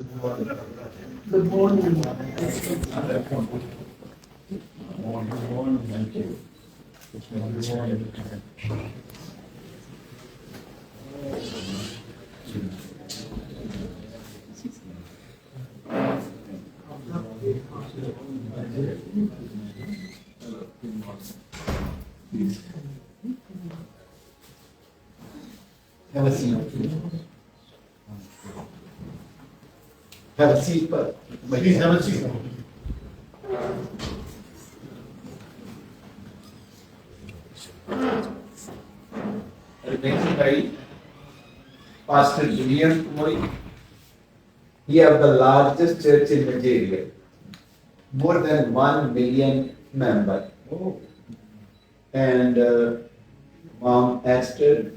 Good morning. Thank you. Have a seat. Have a seat, but Please have a seat. next slide. Pastor Kumuyi. We have the largest church in Nigeria, more than 1 million members. And Mom Esther,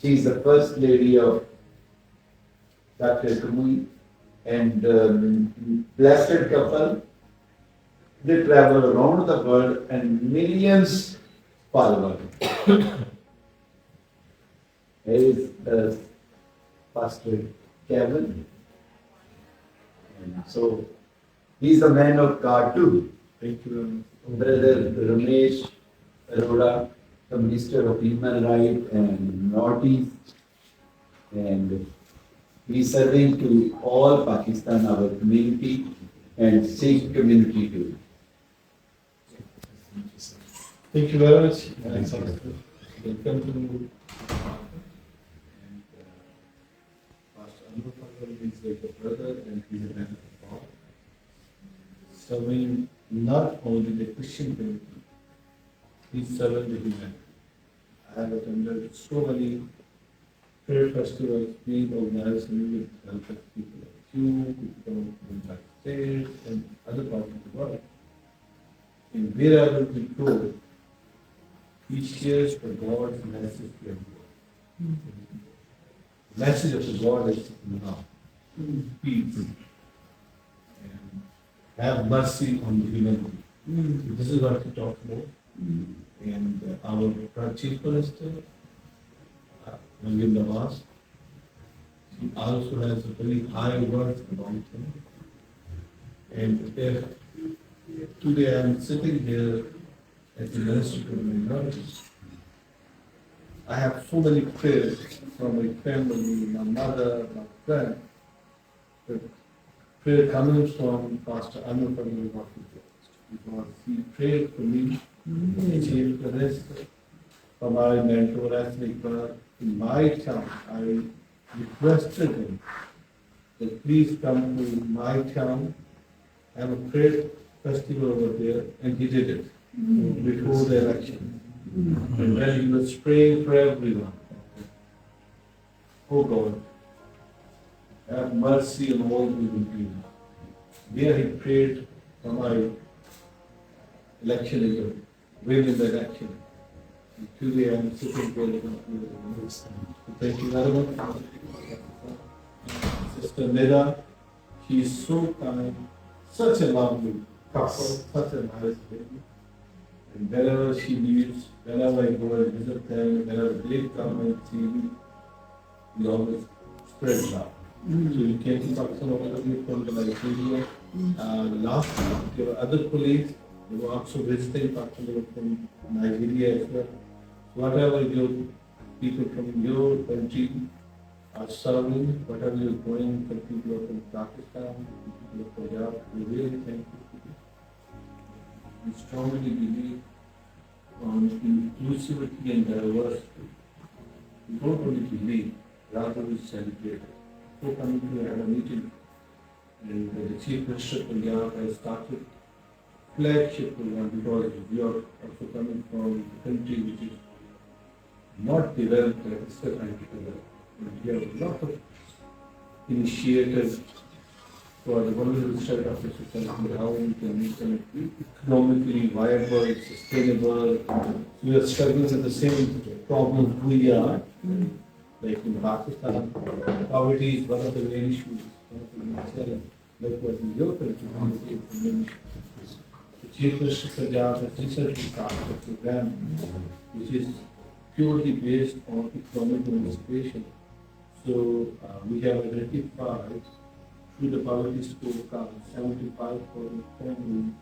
she is the first lady of Dr. Kumuyi, and blessed couple. They travel around the world and millions follow. Here is Pastor Kevin. And so he's a man of God too. Thank you. Brother Ramesh Arora, the Minister of Human Rights and Minorities, and he's serving to all Pakistan, our community, and Sikh community too. Thank you very much. Welcome to Pastor Anupam. He's like a brother and he's a man of God. Serving not only the Christian community, he's serving the humanity. I have attended so many prayer festivals being organized with the help of people like you, people from the United States and other parts of the world. And wherever we go, he shares the God's message to everyone. The message of the God is love, peace, and have mercy on the humanity. This is what we talk about. And our Chief Minister, William Nawaz, he also has a very high worth about him. And if today I am sitting here as the Minister for Minorities, I have so many prayers from my family, my mother, my friend, but prayer coming from Pastor Anupam because he prayed for me, he changed the rest for my mentor ethnic brother. In my town, I requested him that please come to my town, have a prayer festival over there, and he did it before the election. And then he was praying for everyone. Oh God, have mercy on all living beings. There he prayed for my election, win in the election. And today I am sitting there in the midst. Thank you very much. Sister Nida, she is so kind, such a lovely couple, such a nice lady. And wherever she lives, whenever I go and visit them, whenever they come and see me, we always spread love. So we came to Pakistan over from the Nigeria. Last week, there were other colleagues, they were also visiting Pakistan from Nigeria as well. Whatever your people from your country are serving, whatever you're going for people from Pakistan, people of Punjab, we really thank you. We strongly believe on inclusivity and diversity. We don't only believe, rather we celebrate it. So coming to a meeting, and the Chief Minister of Punjab has started flagship program because we are also coming from a country which is not developed at a certain level. We have a lot of initiatives for the vulnerable set of the society, how we can make them economically viable, sustainable. We are struggling with the same problems we are, like in Pakistan. Poverty is one of the main issues, like what in your country, poverty is the main issue. The Chief Minister of Punjab has recently started a program which is purely based on economic emancipation. So we have identified to the poverty scorecard, 75,000 families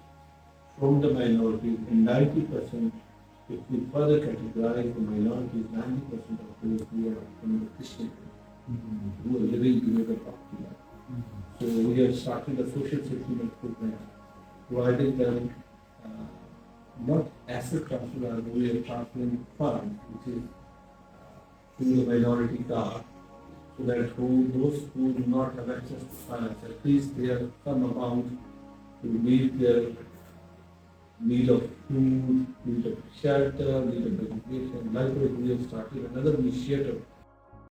from the minorities, and 90%, if we further categorize the minorities, 90% of those who are from the Christian faith, who are living below the poverty line. So we have started a social safety net program, providing them not asset transfer, but we are transferring funds, which is through the minority card, so that those who do not have access to finance, at least they have some amount to meet their need of food, need of shelter, need of education. Likewise, we have started another initiative